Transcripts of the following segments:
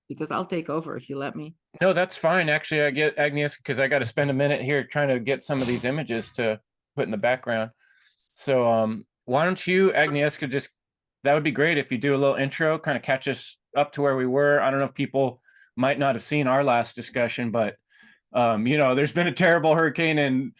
because I'll take over if you let me. No, that's fine. Actually, I get Agnieszka because I got to spend a minute here trying to get some of these images to put in the background. So why don't you, Agnieszka, just that would be great if you do a little intro, kind of catch us up to where we were. I don't know if people might not have seen our last discussion, but there's been a terrible hurricane in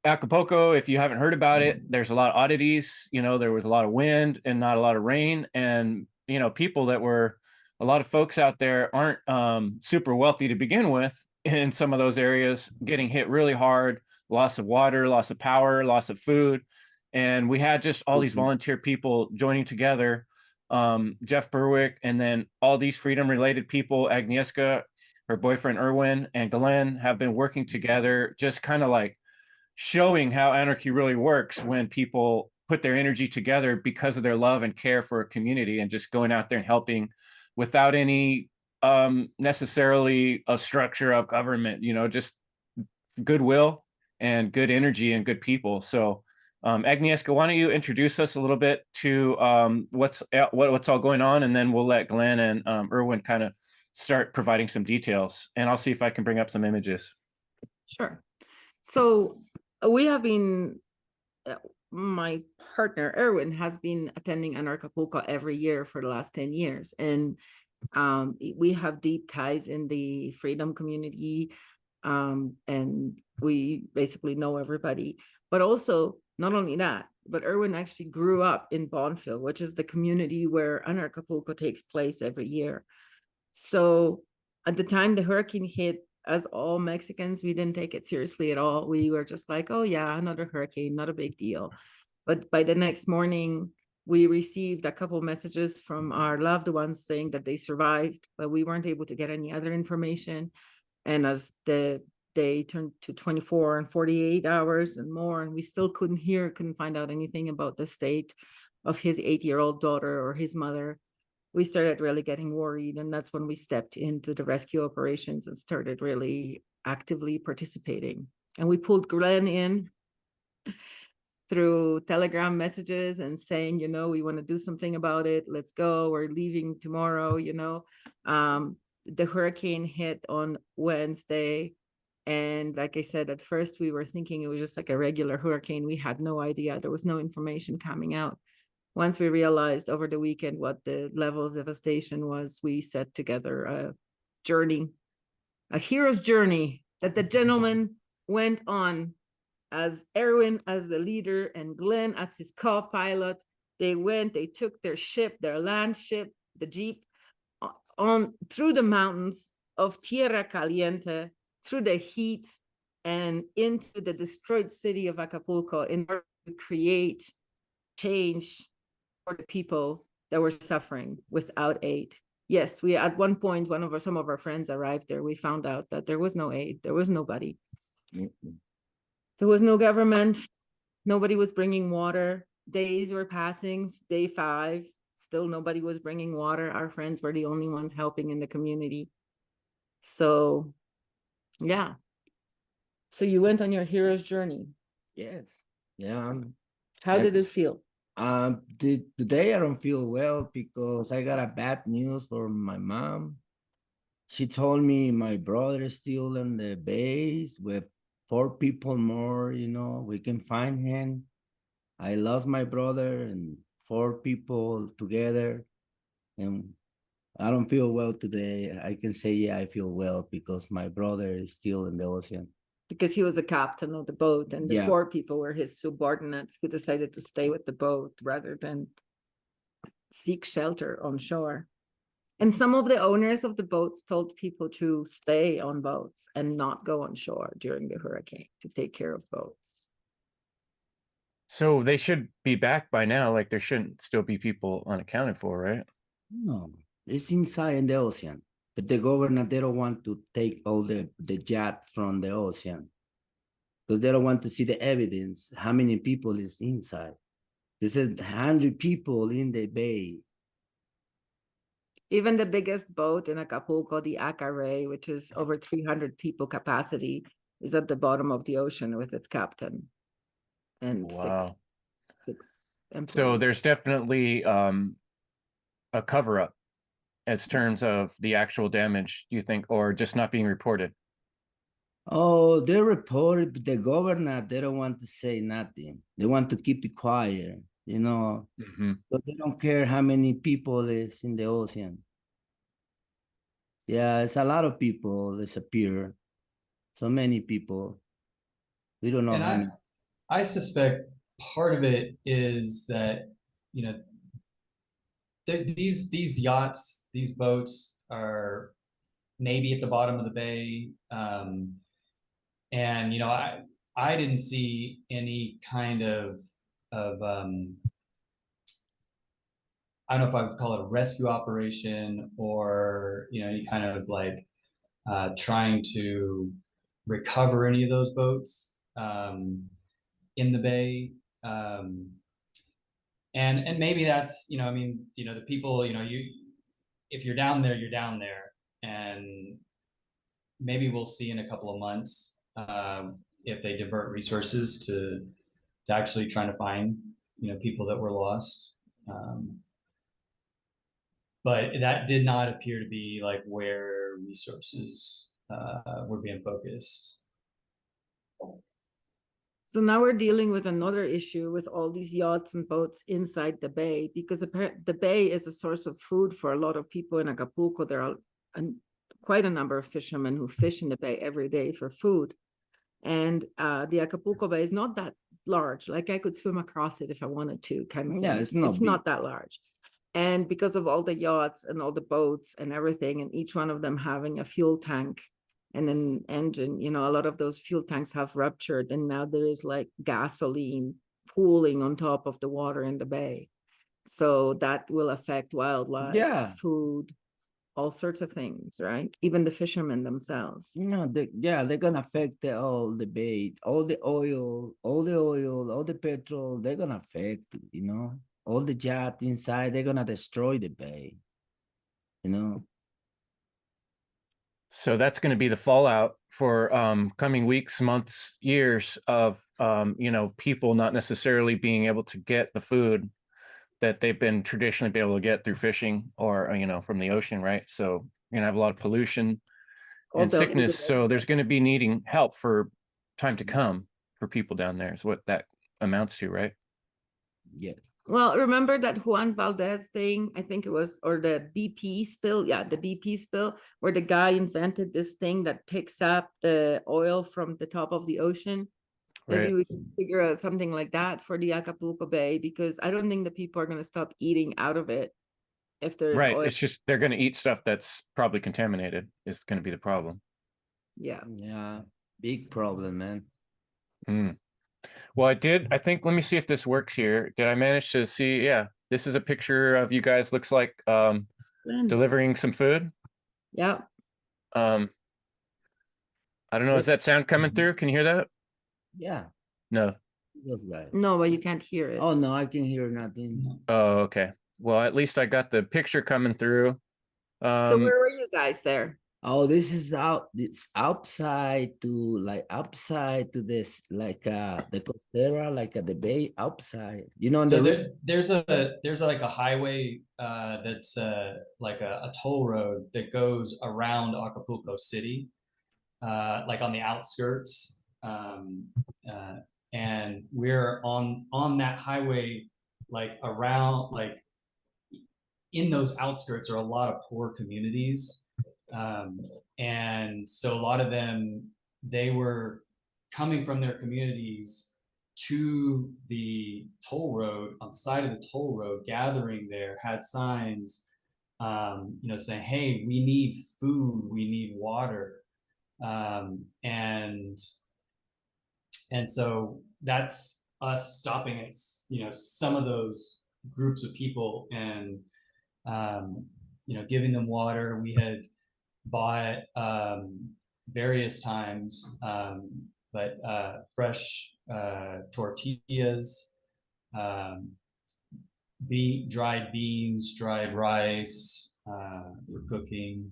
Acapulco. If you haven't heard about it, there's a lot of oddities. There was a lot of wind and not a lot of rain, and people that were a lot of folks out there aren't super wealthy to begin with in some of those areas, getting hit really hard, loss of water, loss of power, loss of food. And we had just all these volunteer people joining together, Jeff Berwick, and then all these freedom related people, Agnieszka, her boyfriend Erwin, and Glenn have been working together, just kind of like showing how anarchy really works when people put their energy together because of their love and care for a community, and just going out there and helping without any necessarily a structure of government, just goodwill and good energy and good people. So Agnieszka, why don't you introduce us a little bit to what's all going on, and then we'll let Glenn and Erwin kind of start providing some details, and I'll see if I can bring up some images. Sure. So we have been, my partner Erwin has been attending Acapulco every year for the last 10 years. And we have deep ties in the freedom community. And we basically know everybody. But also, not only that, but Erwin actually grew up in Bonfil, which is the community where Acapulco takes place every year. So at the time the hurricane hit, as all Mexicans, we didn't take it seriously at all. We were just like, oh yeah, another hurricane, not a big deal. But by the next morning, we received a couple messages from our loved ones saying that they survived, but we weren't able to get any other information. And as the day turned to 24 and 48 hours and more, and we still couldn't find out anything about the state of his 8-year-old daughter or his mother, we started really getting worried. And that's when we stepped into the rescue operations and started really actively participating. And we pulled Glenn in through Telegram messages and saying, we want to do something about it. Let's go. We're leaving tomorrow. The hurricane hit on Wednesday. And like I said, at first we were thinking it was just like a regular hurricane. We had no idea. There was no information coming out. Once we realized over the weekend what the level of devastation was, we set together a journey, a hero's journey that the gentleman went on as Erwin as the leader and Glenn as his co-pilot. They took their ship, their land ship, the Jeep, on through the mountains of Tierra Caliente, through the heat, and into the destroyed city of Acapulco in order to create change for the people that were suffering without aid. Yes, we at one point, some of our friends arrived there. We found out that there was no aid. There was nobody. There was no government. Nobody was bringing water. Days were passing. Day 5, still nobody was bringing water. Our friends were the only ones helping in the community. So, yeah. So you went on your hero's journey. Yes. Yeah. How did it feel? Today I don't feel well because I got a bad news for my mom. She told me my brother is still in the base with 4 people more, we can find him. I lost my brother and 4 people together, and I don't feel well today. I can say, yeah, I feel well because my brother is still in the ocean. Because he was a captain of the boat, and the 4 people were his subordinates who decided to stay with the boat rather than seek shelter on shore. And some of the owners of the boats told people to stay on boats and not go on shore during the hurricane to take care of boats. So they should be back by now. Like, there shouldn't still be people unaccounted for, right? No, it's inside in the ocean. But the government, they don't want to take all the jet from the ocean because they don't want to see the evidence, how many people is inside. They said 100 people in the bay. Even the biggest boat in Acapulco, the Acaré, which is over 300 people capacity, is at the bottom of the ocean with its captain and Wow. six employees. So there's definitely a cover-up as terms of the actual damage, do you think, or just not being reported? Oh, they reported, but the governor, they don't want to say nothing. They want to keep it quiet, Mhm. but they don't care how many people is in the ocean. Yeah, it's a lot of people disappear. So many people. We don't know And how many. I suspect part of it is that, you know, these yachts, these boats are maybe at the bottom of the bay. And, I didn't see any kind of I don't know if I would call it a rescue operation or, any kind of like trying to recover any of those boats in the bay. And maybe that's, the people, if you're down there, you're down there. And maybe we'll see in a couple of months if they divert resources to actually trying to find, people that were lost. But that did not appear to be like where resources were being focused. So now we're dealing with another issue with all these yachts and boats inside the bay, because the bay is a source of food for a lot of people in Acapulco. There are quite a number of fishermen who fish in the bay every day for food. And the Acapulco Bay is not that large. Like I could swim across it if I wanted to, kind of thing. Yeah, it's not big. Not that large. And because of all the yachts and all the boats and everything, and each one of them having a fuel tank and an engine, a lot of those fuel tanks have ruptured, and now there is like gasoline pooling on top of the water in the bay. So that will affect wildlife, Yeah. food, all sorts of things, right? Even the fishermen themselves. They're gonna affect all the bait, all the oil, all the petrol. They're gonna affect, all the yacht inside. They're gonna destroy the bay, So that's going to be the fallout for coming weeks, months, years of people not necessarily being able to get the food that they've been traditionally be able to get through fishing or from the ocean, right? So you're gonna have a lot of pollution and sickness. So there's going to be needing help for time to come for people down there. Is what that amounts to, right? Yes. Well, remember that Juan Valdez thing, I think it was, or the BP spill? Yeah, the BP spill, where the guy invented this thing that picks up the oil from the top of the ocean. Maybe Right. we can figure out something like that for the Acapulco Bay, because I don't think the people are going to stop eating out of it if there's Right. oil. It's just they're going to eat stuff that's probably contaminated is going to be the problem. Yeah. Yeah. Big problem, man. Mm. Well, I think, let me see if this works here. Did I manage to see? Yeah, this is a picture of you guys, looks like delivering some food. Yeah. I don't know, is that sound coming through? Can you hear that? Yeah. No. Those guys. No, but you can't hear it. Oh no, I can hear nothing. Oh, okay. Well, at least I got the picture coming through. So where were you guys there? Oh, this is it's outside to this, like the costera, like at the bay outside. So there's like a highway that's like a toll road that goes around Acapulco City, like on the outskirts, and we're on that highway, like around, like in those outskirts are a lot of poor communities, and so a lot of them, they were coming from their communities to the toll road, on the side of the toll road, gathering there, had signs, saying, hey, we need food, we need water. And so that's us stopping at, some of those groups of people and, giving them water. We had bought various times, but fresh tortillas, dried beans, dried rice for cooking,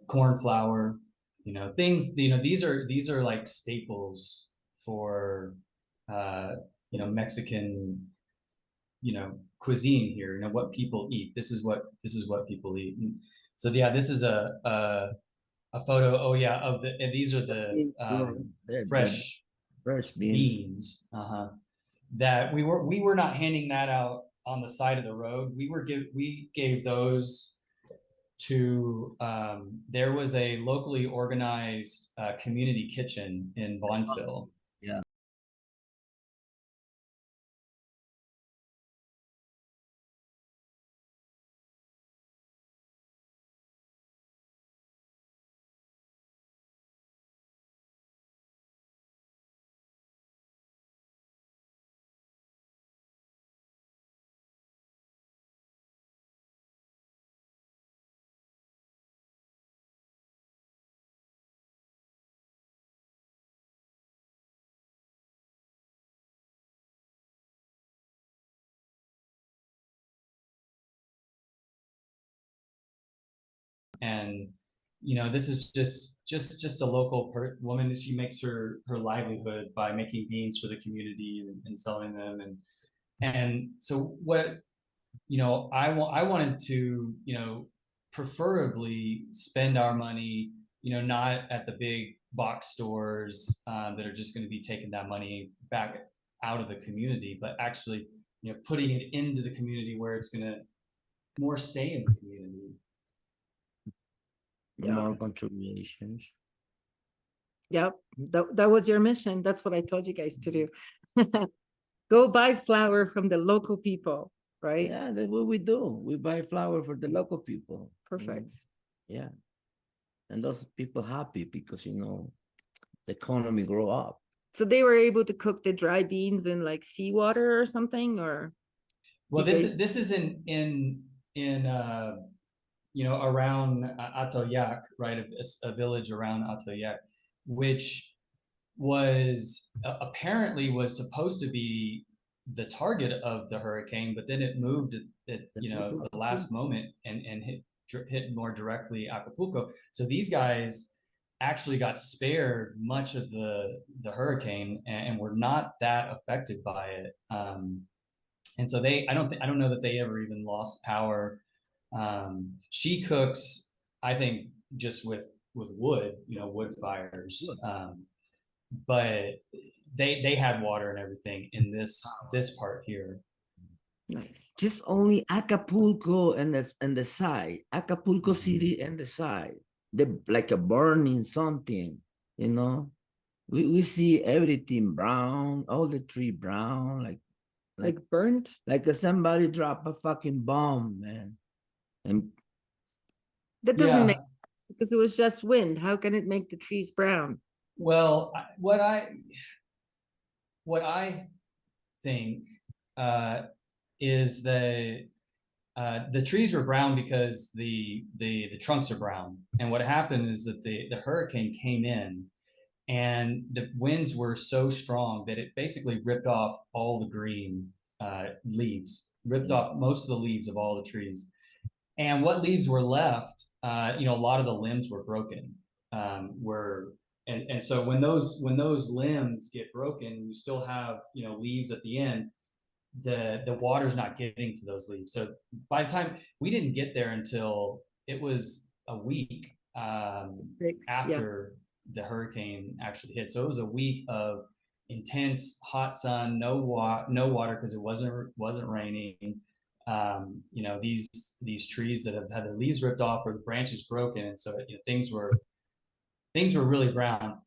corn flour, things. These are like staples for Mexican, cuisine here, what people eat. This is what people eat. And so yeah, this is a photo. Oh yeah, and these are the fresh beans. beans. That we were not handing that out on the side of the road. We gave those to there was a locally organized community kitchen in Bonneville. Yeah. And this is just a local woman. She makes her livelihood by making beans for the community and selling them. And so what I wanted to preferably spend our money not at the big box stores that are just going to be taking that money back out of the community, but actually putting it into the community where it's going to more stay in the community. More contributions. Yep, that was your mission. That's what I told you guys to do. Go buy flour from the local people, right? Yeah, that's what we do. We buy flour for the local people. Perfect. Yeah. And those people happy because, the economy grow up. So they were able to cook the dry beans in like seawater or something, or? Well, this is in around Atoyac, right? A village around Atoyac, which was apparently was supposed to be the target of the hurricane, but then it moved at the last moment and hit more directly Acapulco. So these guys actually got spared much of the hurricane and were not that affected by it. And so I don't know that they ever even lost power. She cooks, I think, just with wood, wood fires. But they had water and everything in this part here. Nice. Just only Acapulco and the side, Acapulco City and the side, like a burning something, We see everything brown, all the tree brown, like burnt, like somebody drop a fucking bomb, man. And that doesn't make sense because it was just wind. How can it make the trees brown? Well, what I think is the trees were brown because the trunks are brown. And what happened is that the hurricane came in and the winds were so strong that it basically ripped off all the green leaves, ripped off most of the leaves of all the trees. And what leaves were left, a lot of the limbs were broken. And so when those limbs get broken, you still have leaves at the end. The water's not getting to those leaves. So by the time we didn't get there until it was a week after the hurricane actually hit. So it was a week of intense hot sun, no water because it wasn't raining. These trees that have had their leaves ripped off or the branches broken, and so things were really brown.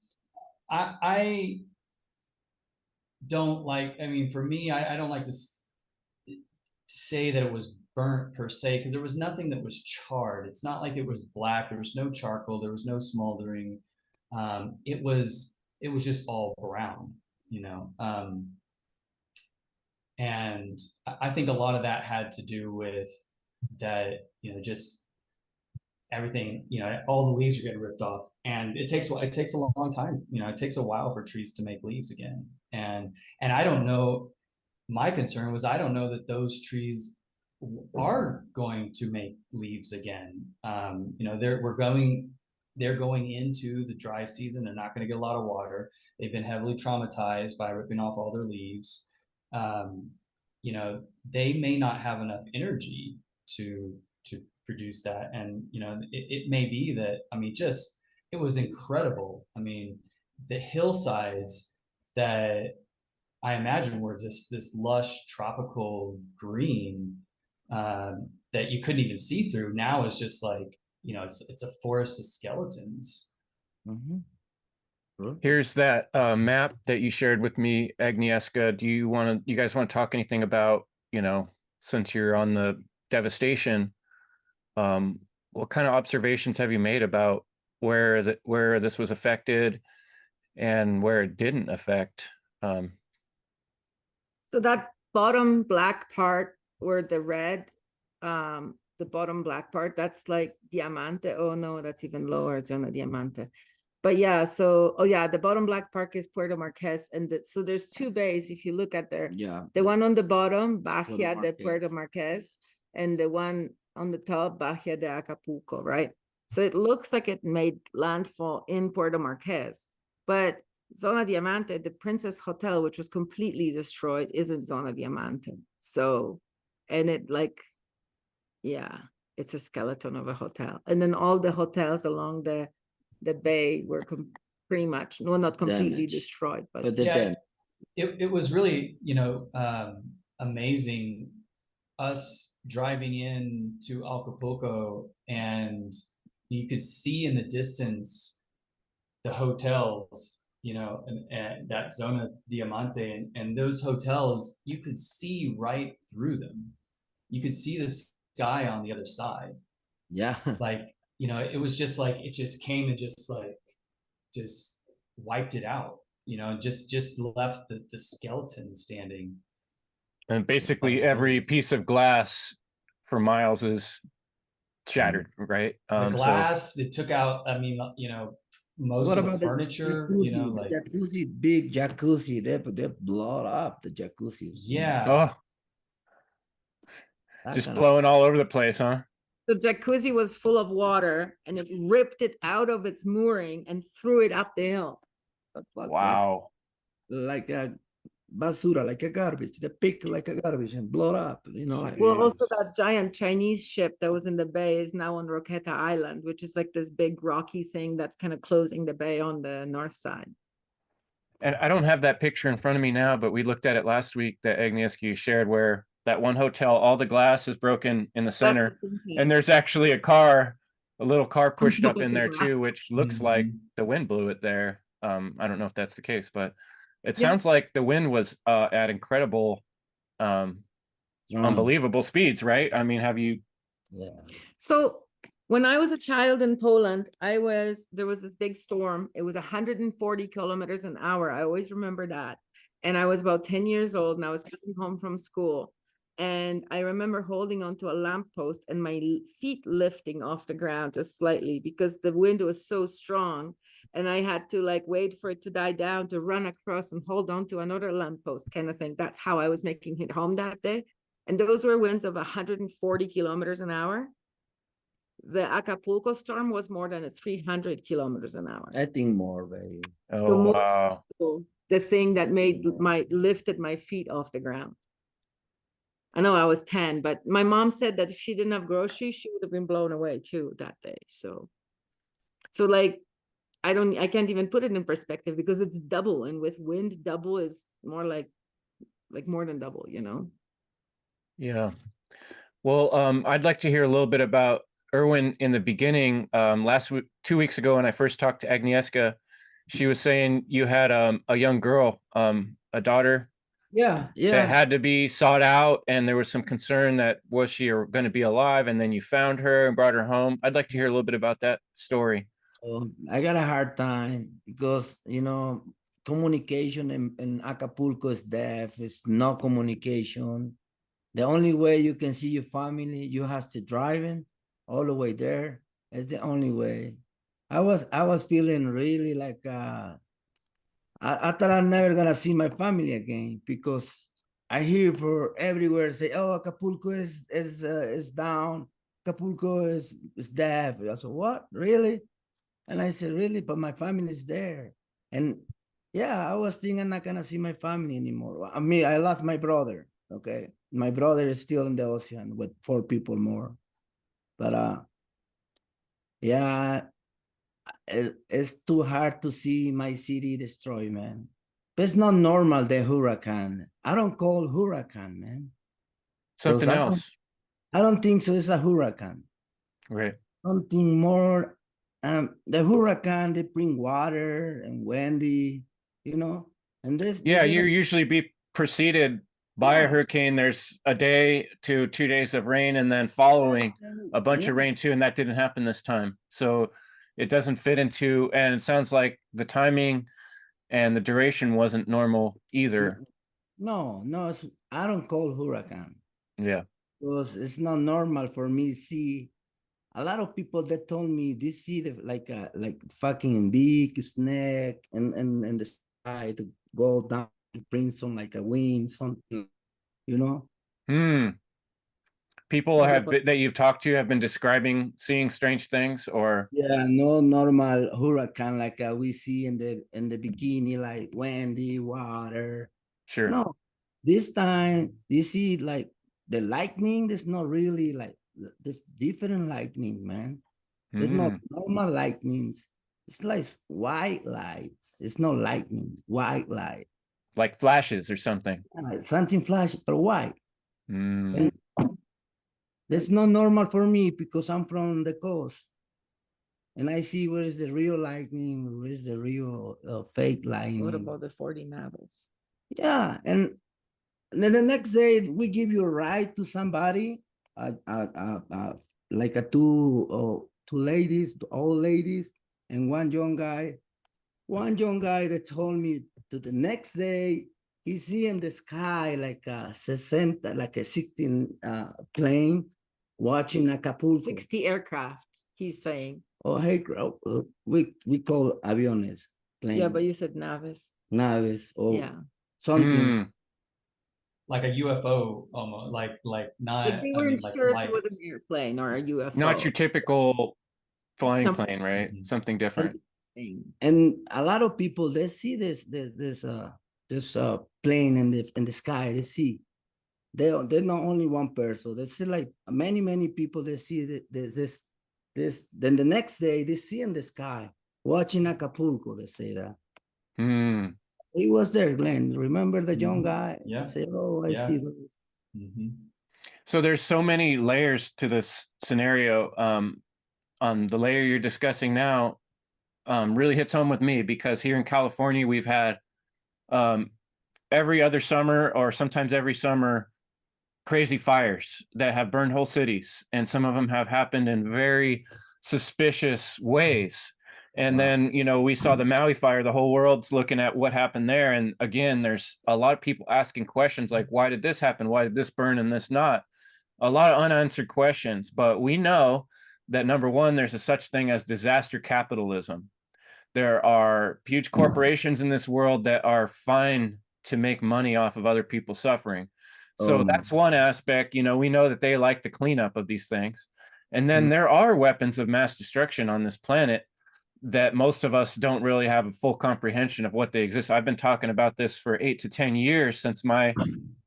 I don't like. I mean, for me, I don't like to say that it was burnt per se because there was nothing that was charred. It's not like it was black. There was no charcoal. There was no smoldering. It was just all brown, and I think a lot of that had to do with that, just everything, all the leaves are getting ripped off, and it takes a long time. It takes a while for trees to make leaves again, and I don't know. My concern was I don't know that those trees are going to make leaves again. They're going into the dry season. They're not going to get a lot of water. They've been heavily traumatized by ripping off all their leaves. you know, they may not have enough energy to produce that. And you know, it may be that, I mean, just it was incredible. I mean, the hillsides that I imagine were just this lush tropical green, that you couldn't even see through. Now is just like, you know, it's a forest of skeletons. Mhm. Sure. Here's that map that you shared with me, Agnieszka. Do you guys want to talk anything about, you know, since you're on the devastation, what kind of observations have you made about where this was affected and where it didn't affect? So that bottom black part where the red, the bottom black part, that's like Diamante. Oh no, that's even lower, Zona Diamante. But yeah, so, oh yeah, the bottom black part is Puerto Marquez. And so there's two bays, if you look at there. Yeah. The one that's- on the bottom, Puerto Bahia de Puerto Marquez. Marquez, and the one on the top, Bahia de Acapulco, right? So it looks like it made landfall in Puerto Marquez, but Zona Diamante, the Princess Hotel, which was completely destroyed, isn't Zona Diamante. So, and it like, yeah, it's a skeleton of a hotel. And then all the hotels along the bay were pretty much, well, not completely Damaged. destroyed, but But the Yeah, dam. it was really, you know, amazing us driving in to Acapulco, and you could see in the distance the hotels, you know, and that Zona Diamante, and those hotels, you could see right through them. You could see the sky on the other side. Yeah. Like, you know, it was just like, it just came and just wiped it out, you know, just left the skeleton standing. And basically That's every buildings. piece of glass for miles is shattered, right? The So glass, it took out, I mean, you know, most What of the about furniture, jacuzzi? you know, The like, jacuzzi, big jacuzzi. They blow up the jacuzzis. yeah. oh, That just kind of blowing all over the place, huh? the jacuzzi was full of water and it ripped it out of its mooring and threw it up the hill. Wow. like a basura, like a garbage. They pick like a garbage and blow it up. You know. Well, also that giant Chinese ship that was in the bay is now on Roqueta Island, which is like this big rocky thing that's kind of closing the bay on the north side. And I don't have that picture in front of me now, but we looked at it last week that Agnieszka shared, where that one hotel, all the glass is broken in the center, and there's actually a little car pushed top up of in the there too, glass. which looks like Mhm. the wind blew it there. I don't know if that's the case, but it Yeah. sounds like the wind was at incredible, unbelievable speeds, right? I mean, have you? Yeah. So when I was a child in Poland, there was this big storm. It was 140 kilometers an hour. I always remember that. And I was about 10 years old and I was coming home from school. And I remember holding onto a lamppost and my feet lifting off the ground just slightly because the wind was so strong. And I had to like wait for it to die down to run across and hold on to another lamppost kind of thing. That's how I was making it home that day. And those were winds of 140 kilometers an hour. The Acapulco storm was more than 300 kilometers an hour. I think more, baby. So Oh more wow! the thing that lifted my feet off the ground. I know I was 10, but my mom said that if she didn't have groceries, she would have been blown away too that day. So like I can't even put it in perspective because it's double, and with wind, double is more like more than double, you know. Yeah. Well, I'd like to hear a little bit about Erwin in the beginning. Last week, 2 weeks ago, when I first talked to Agnieszka, she was saying you had a young girl, a daughter Yeah, that yeah. had to be sought out, and there was some concern that was she going to be alive, and then you found her and brought her home. I'd like to hear a little bit about that story. I got a hard time because communication in Acapulco is deaf. It's no communication. The only way you can see your family, you have to drive in all the way there. It's the only way. I was feeling really like I thought I'm never gonna see my family again because I hear for everywhere say, "Oh, Acapulco is down. Acapulco is deaf." I said, "What? Really?" And I said, "Really?" But my family is there, and Yeah, I was thinking I'm not gonna see my family anymore. I mean, I lost my brother. Okay, my brother is still in the ocean with 4 people more. But yeah, it's too hard to see my city destroyed, man. It's not normal, the hurricane. I don't call hurricane, man. Because Something else. I don't think so. It's a hurricane. Right. Something more. The hurricane, they bring water and windy, you know. And this, Yeah, they you don't. usually be preceded by a Yeah. hurricane. There's a day to 2 days of rain and then following a bunch Yeah. of rain too, and that didn't happen this time. So it doesn't fit into, and it sounds like the timing and the duration wasn't normal either. No, I don't call hurricane Yeah. because it's not normal for me to see a lot of people that told me they see like fucking big snake and the sky to go down to bring some like a wind, something, you know. People What have about that you've talked to have been describing seeing strange things, or Yeah, no normal hurricane like we see in the bikini, like windy water. sure. No, this time you see like the lightning. There's not really like there's different lightning, man. It's not Hmm. normal lightnings. It's like white lights. It's not lightning, white light. Like flashes or something. Something flash, but white. Hmm. And that's not normal for me because I'm from the coast. And I see where is the real lightning, where is the real fake lightning. what about the 40 navels? Yeah, and then the next day we give you a ride to somebody, like a two ladies, old ladies, and one young guy. One young guy that told me to the next day he see in the sky like a 60, like a 16 plane watching Acapulco. 60 aircraft, he's saying. Oh, hey, we call aviones, plane. Yeah, but you said naves. Naves or Yeah. something. Hmm. Like a UFO, almost like not. But they I mean, weren't like sure if it was an lights. airplane or a UFO. Not your typical flying Something plane, right? Mhm. Something different. And a lot of people they see this plane in the sky. They see they're not only one person. They see like many people. They see this. Then the next day they see in the sky watching Acapulco. They say that Hmm. he was there. Glenn, remember the young guy? Yeah. Say, oh, I Yeah. see those. So there's so many layers to this scenario. On the layer you're discussing now, really hits home with me because here in California we've had every other summer or sometimes every summer crazy fires that have burned whole cities, and some of them have happened in very suspicious ways. And Wow. then, we saw the Maui fire. The whole world's looking at what happened there. And again, there's a lot of people asking questions like, why did this happen? Why did this burn and this not? A lot of unanswered questions. But we know that number one, there's a such thing as disaster capitalism. There are huge corporations in this world that are fine to make money off of other people suffering. So that's one aspect. We know that they like the cleanup of these things. And then there are weapons of mass destruction on this planet that most of us don't really have a full comprehension of what they exist. I've been talking about this for 8 to 10 years since my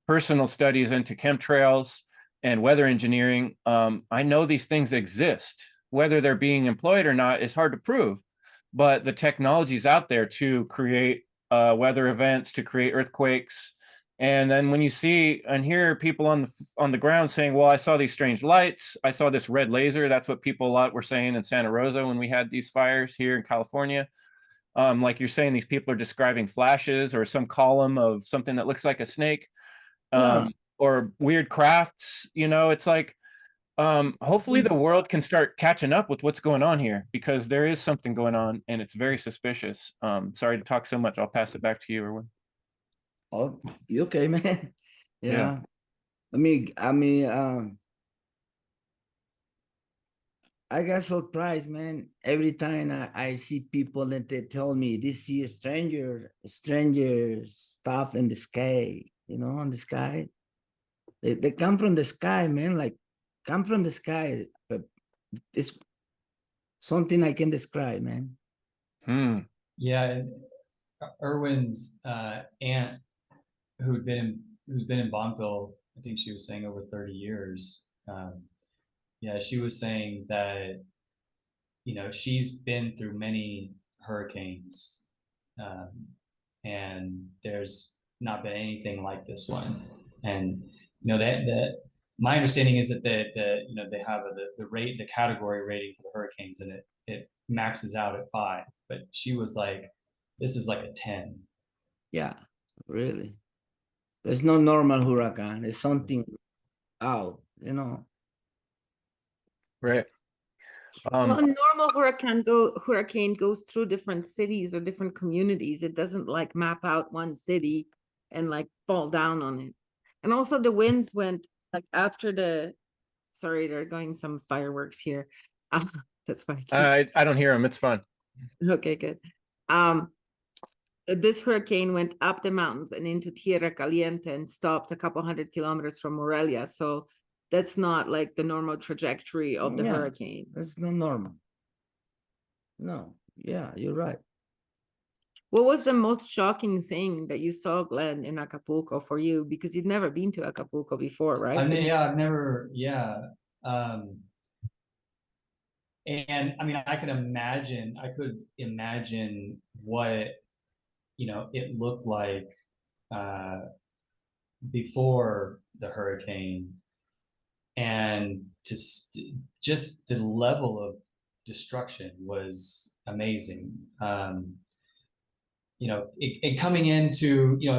personal studies into chemtrails and weather engineering. I know these things exist. Whether they're being employed or not is hard to prove, but the technology's out there to create weather events, to create earthquakes. And then when you see and hear people on the ground saying, well, I saw these strange lights, I saw this red laser. That's what people a lot were saying in Santa Rosa when we had these fires here in California. Like you're saying, these people are describing flashes or some column of something that looks like a snake, or weird crafts. It's like, hopefully the world can start catching up with what's going on here, because there is something going on and it's very suspicious. Sorry to talk so much. I'll pass it back to you, Erwin. Oh, you okay, man? Yeah. I got surprised, man. Every time I see people that they tell me they see a stranger stuff in the sky, on the sky. They come from the sky, man, like come from the sky. But it's something I can describe, man. Yeah, Erwin's aunt, who's been in Bonneville, I think she was saying over 30 years. Yeah, she was saying that, you know, she's been through many hurricanes, and there's not been anything like this one. And you know that my understanding is that you know, they have the category rating for the hurricanes, and it maxes out at 5. But she was like, this is like a 10. Yeah, really. There's no normal hurricane. It's something out, you know. Right. Well, a normal hurricane goes through different cities or different communities. It doesn't like map out one city and like fall down on it. And also the winds went like after the, sorry, there are going some fireworks here. That's why I don't hear them. It's fun. okay, good. This hurricane went up the mountains and into Tierra Caliente and stopped a couple 100 kilometers from Morelia. So that's not like the normal trajectory of the Yeah. hurricane. That's not normal. No, yeah, you're right. What was the most shocking thing that you saw, Glenn, in Acapulco for you? Because you'd never been to Acapulco before, right? I've never, yeah. And I mean, I could imagine what, you know, it looked like before the hurricane, and just the level of destruction was amazing. You know, it coming into, you know,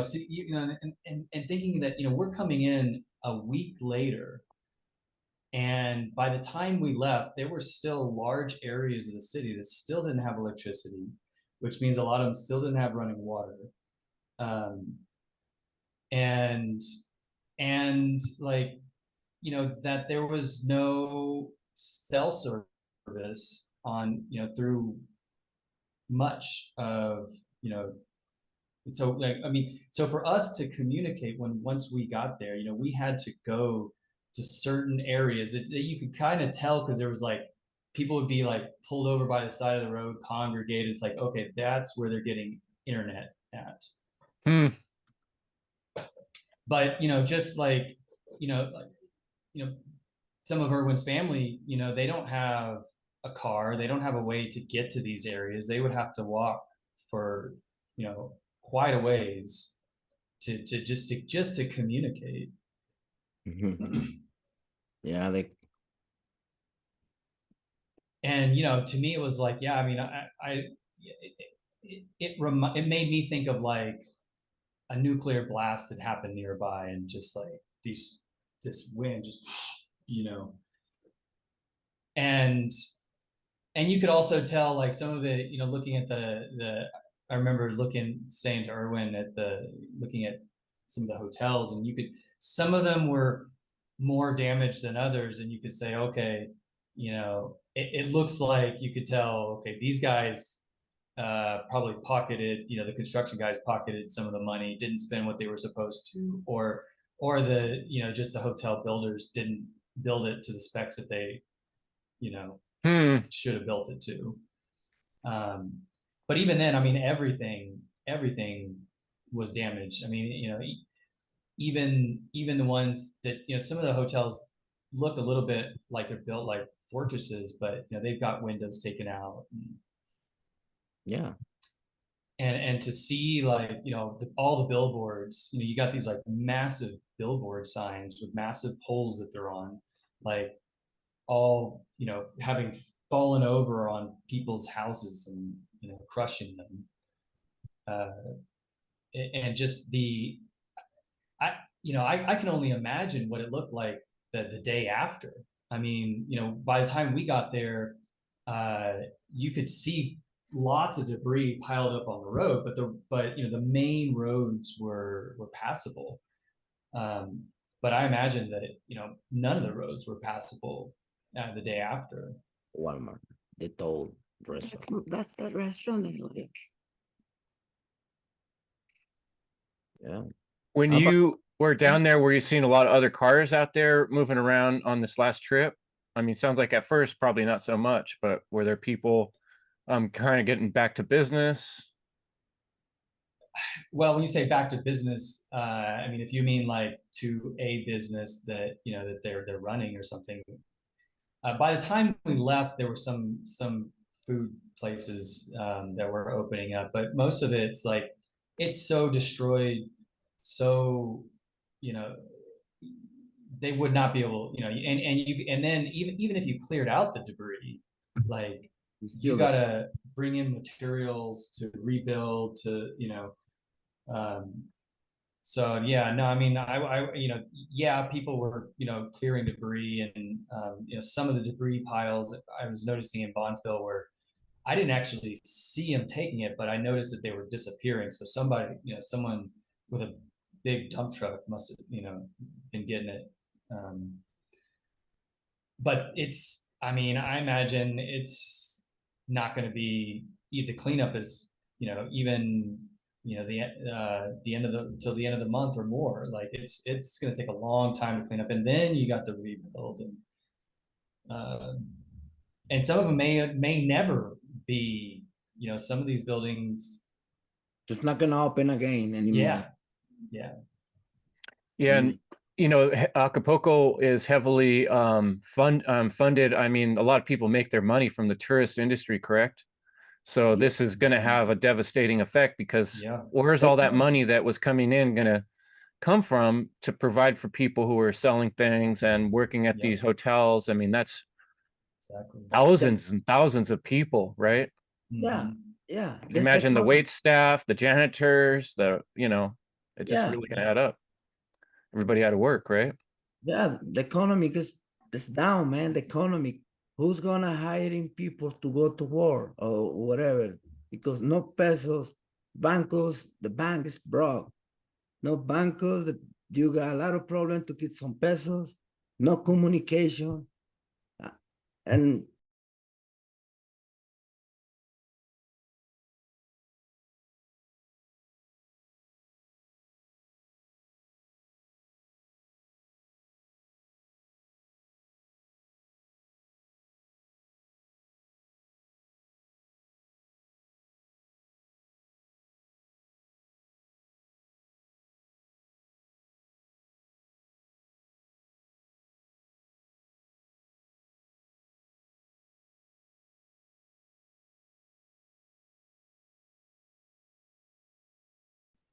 and thinking that, you know, we're coming in a week later, and by the time we left, there were still large areas of the city that still didn't have electricity, which means a lot of them still didn't have running water. And like, you know, that there was no cell service on, you know, through much of, you know, so like, I mean, so for us to communicate once we got there, you know, we had to go to certain areas that you could kind of tell, because there was like, people would be like pulled over by the side of the road, congregated. It's like, okay, that's where they're getting internet at. But, you know, just like, you know, some of Erwin's family, you know, they don't have a car, they don't have a way to get to these areas. They would have to walk for, you know, quite a ways to just to communicate. Yeah, and you know, to me it was like, yeah, I mean, it made me think of like a nuclear blast that happened nearby, and just like this wind just, you know, and you could also tell like some of it, you know, looking at I remember saying to Erwin looking at some of the hotels, and some of them were more damaged than others, and you could say, okay, you know, it looks like you could tell, okay, these guys probably pocketed, you know, the construction guys pocketed some of the money, didn't spend what they were supposed to, or the, you know, just the hotel builders didn't build it to the specs that they, you know, should have built it to. But even then, I mean, everything was damaged. I mean, you know, even the ones that, you know, some of the hotels look a little bit like they're built like fortresses, but you know, they've got windows taken out. Yeah. And to see like, you know, all the billboards, you know, you got these like massive billboard signs with massive poles that they're on, like all, you know, having fallen over on people's houses and, you know, crushing them. And just I can only imagine what it looked like the day after. I mean, you know, by the time we got there, you could see lots of debris piled up on the road, but you know, the main roads were passable. But I imagine that, you know, none of the roads were passable the day after. Walmart, the toll restaurant. That's that restaurant I like. Yeah. When you were down there, were you seeing a lot of other cars out there moving around on this last trip? I mean, sounds like at first probably not so much, but were there people kind of getting back to business? well, when you say back to business, I mean, if you mean like to a business that, you know, that they're running or something, by the time we left, there were some food places that were opening up, but most of it's like, it's so destroyed, so, you know, they would not be able, you know, and then even if you cleared out the debris, like you gotta bring in materials to rebuild, to, you know, so yeah, no, I mean, you know, yeah, people were, you know, clearing debris, and you know, some of the debris piles I was noticing in Bonfil where I didn't actually see them taking it, but I noticed that they were disappearing. So somebody, you know, someone with a big dump truck must have, you know, been getting it. But it's, I mean, I imagine it's not going to be, the cleanup is, you know, even, you know, the end of the, till the end of the month or more. Like it's going to take a long time to clean up, and then you got the rebuild, and some of them may never be, you know, some of these buildings. It's not gonna open again anymore. Yeah. And you know, Acapulco is heavily funded. I mean, a lot of people make their money from the tourist industry, correct? So this is going to have a devastating effect, because where's all that money that was coming in going to come from to provide for people who are selling things and working at these hotels? I mean, that's thousands and thousands of people, right? Yeah. Imagine the wait staff, the janitors, you know, it's just really going to add up. Everybody had to work, right? Yeah, the economy is down, man. The economy. Who's gonna hiring people to go to war or whatever? Because no pesos, bancos, the bank is broke. No bancos, you got a lot of problem to get some pesos. No communication, and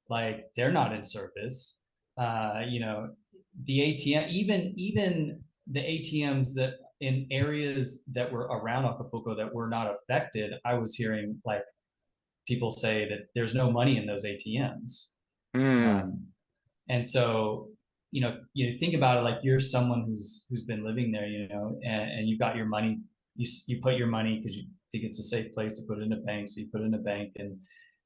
like they're not in service. You know, the ATM, even the ATMs that in areas that were around Acapulco that were not affected, I was hearing like people say that there's no money in those ATMs. And so, you know, you think about it, like you're someone who's been living there, you know, and you've got your money, you put your money because you think it's a safe place to put it in a bank, so you put it in a bank,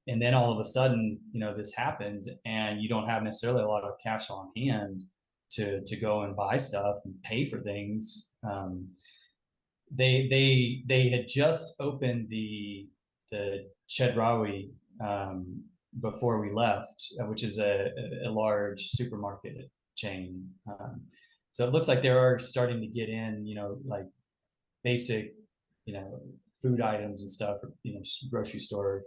and then all of a sudden, you know, this happens, and you don't have necessarily a lot of cash on hand to go and buy stuff and pay for things. They had just opened the Chedraui before we left, which is a large supermarket chain. So it looks like they are starting to get in, you know, like basic, you know, food items and stuff, you know, grocery store.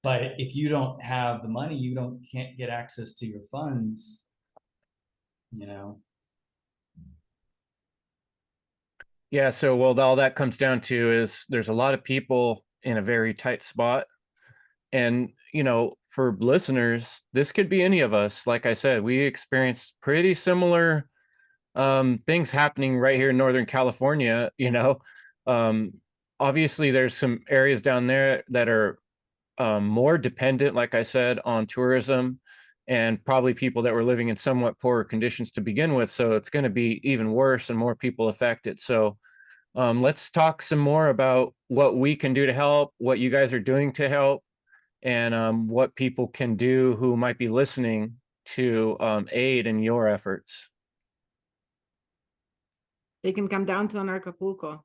But if you don't have the money, you can't get access to your funds, you know. Yeah, so well, all that comes down to is there's a lot of people in a very tight spot. And, you know, for listeners, this could be any of us. Like I said, we experienced pretty similar things happening right here in Northern California. You know, obviously there's some areas down there that are more dependent, like I said, on tourism, and probably people that were living in somewhat poorer conditions to begin with. So it's going to be even worse and more people affected. So let's talk some more about what we can do to help, what you guys are doing to help, and what people can do who might be listening to aid in your efforts. They can come down to an Acapulco.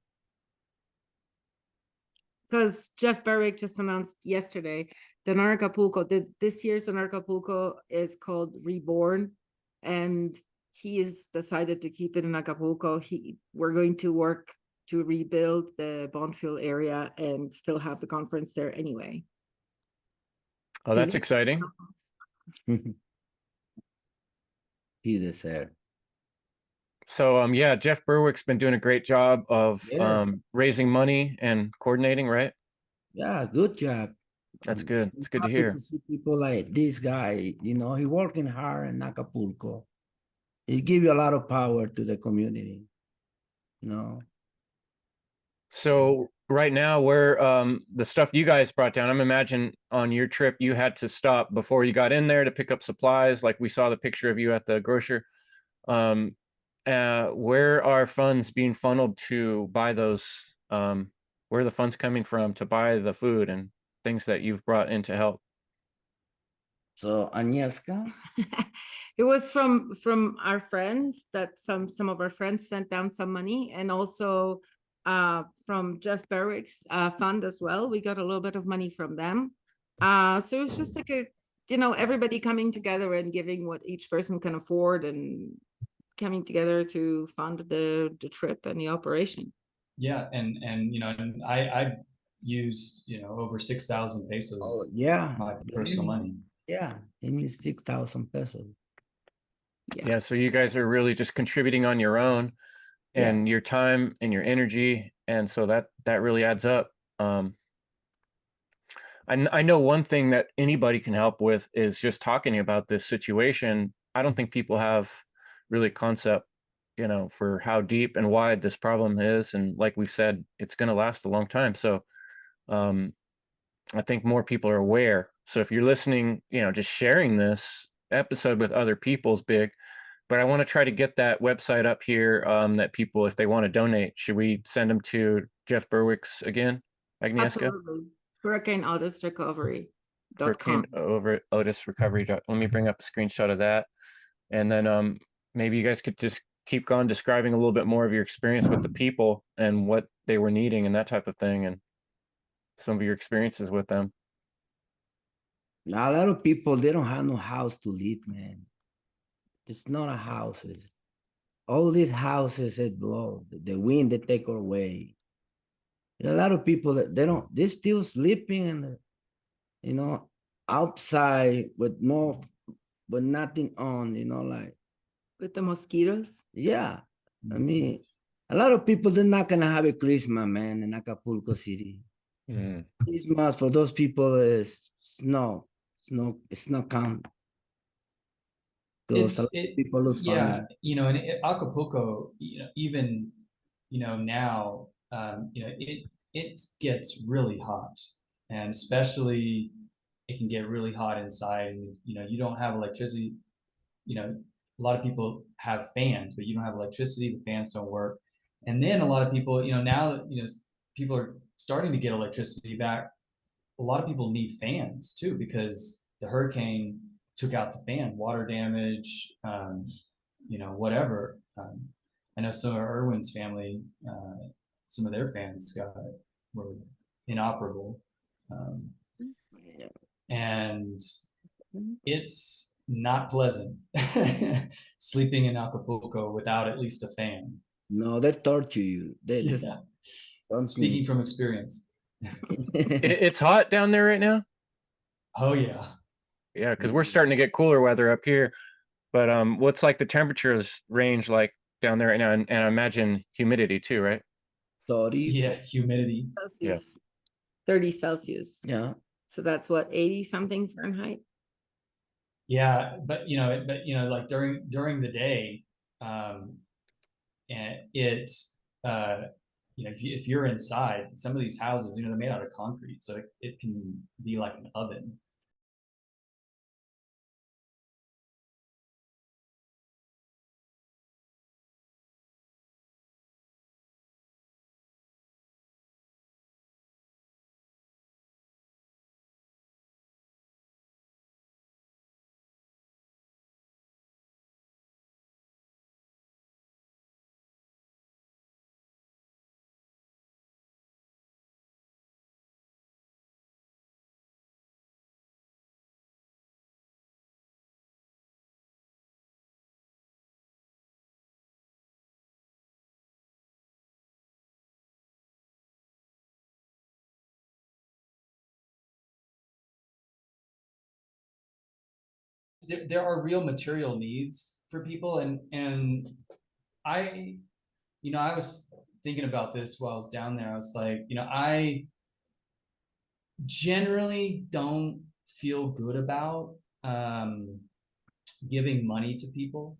Because Jeff Berwick just announced yesterday that Acapulco, this year's Acapulco is called Reborn, and he has decided to keep it in Acapulco. We're going to work to rebuild the Bonfil area and still have the conference there anyway. Oh, that's exciting. He deserves. So yeah, Jeff Berwick's been doing a great job of Yeah. raising money and coordinating, right? Yeah, good job. That's I'm good. It's good to happy hear. to see people like this guy, he working hard in Acapulco. He give you a lot of power to the community, you know. So right now, where the stuff you guys brought down, I'm imagine on your trip you had to stop before you got in there to pick up supplies, like we saw the picture of you at the grocer. Um, where are funds being funneled to buy those? Where are the funds coming from to buy the food and things that you've brought in to help? So Agnieszka, It was from our friends that some of our friends sent down some money, and also from Jeff Berwick's fund as well. We got a little bit of money from them. So it's just like everybody coming together and giving what each person can afford and coming together to fund the trip and the operation. Yeah, and and I used over 6,000 pesos, oh yeah, my personal money. yeah, he needs 6,000 pesos. Yeah, so you guys are really just contributing on your own and your time and your energy, and so that really adds up. I know one thing that anybody can help with is just talking about this situation. I don't think people have really concept, for how deep and wide this problem is, and like we've said, it's going to last a long time. So um, I think more people are aware. So if you're listening, just sharing this episode with other people is big. But I want to try to get that website up here that people, if they want to donate, should we send them to Jeff Berwick's again, Agnieszka? Absolutely. HurricaneOtisRecovery.com. Hurricane over Otis Recovery. Let me bring up a screenshot of that. And then maybe you guys could just keep going describing a little bit more of your experience with the people and what they were needing and that type of thing, and some of your experiences with them. Now, a lot of people, they don't have no house to live, man. It's not a houses. All these houses that blow, the wind they take away. A lot of people that they're still sleeping and outside with nothing on, like With the mosquitoes. yeah. I mean, a lot of people they're not gonna have a Christmas, man, in Acapulco City. Mm. Christmas for those people is snow. It's not count. Because a lot of people lose Yeah, family. and Acapulco, even now, it gets really hot, and especially it can get really hot inside, and if, you don't have electricity. A lot of people have fans, but you don't have electricity. The fans don't work, and then a lot of people, now that people are starting to get electricity back, a lot of people need fans too because the hurricane took out the fan, water damage, whatever. I know some of Erwin's family, some of their fans were inoperable, and it's not pleasant sleeping in Acapulco without at least a fan. No, they torture you. They just Yeah. something. Speaking from experience. It's hot down there right now. Oh yeah. Yeah, because we're starting to get cooler weather up here. But what's like the temperatures range like down there right now, and I imagine humidity too, right? 30. Yeah, humidity. Celsius. 30 Celsius. Yeah. So that's what, 80 something Fahrenheit? Yeah, but like during the day, and it's if you're inside, some of these houses, they're made out of concrete, so it can be like an oven. there are real material needs for people, and I, I was thinking about this while I was down there. I was like, I generally don't feel good about giving money to people,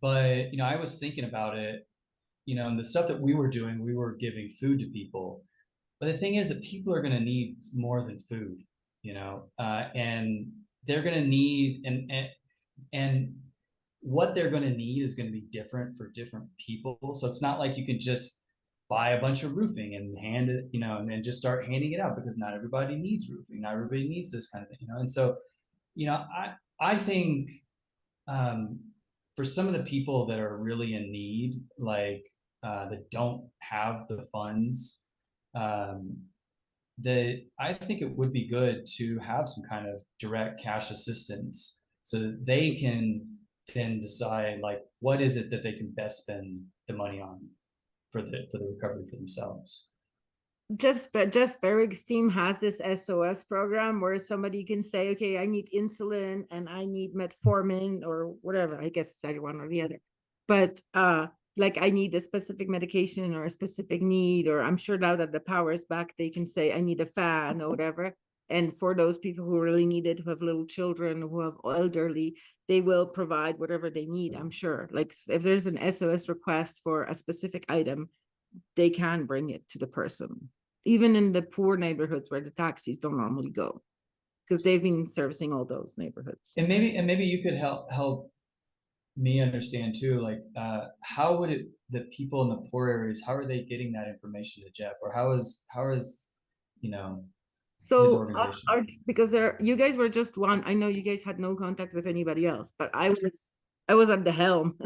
but I was thinking about it, and the stuff that we were doing, we were giving food to people. But the thing is that people are going to need more than food, and they're going to need, and what they're going to need is going to be different for different people. So it's not like you can just buy a bunch of roofing and hand it, and just start handing it out, because not everybody needs roofing. Not everybody needs this kind of thing, And so, I think for some of the people that are really in need, like that don't have the funds, that I think it would be good to have some kind of direct cash assistance, so that they can then decide, like, what is it that they can best spend the money on for the recovery for themselves. Jeff Berwick's team has this SOS program where somebody can say, okay, I need insulin and I need metformin or whatever. I guess it's either one or the other. But like I need a specific medication or a specific need, or I'm sure now that the power is back, they can say I need a fan or whatever. And for those people who really need it, who have little children, who have elderly, they will provide whatever they need, I'm sure. Like if there's an SOS request for a specific item, they can bring it to the person, even in the poor neighborhoods where the taxis don't normally go, because they've been servicing all those neighborhoods. And maybe you could help me understand too, like how would the people in the poor areas, how are they getting that information to Jeff, or how is his so organization? because you guys were just one. I know you guys had no contact with anybody else, but I was at the helm.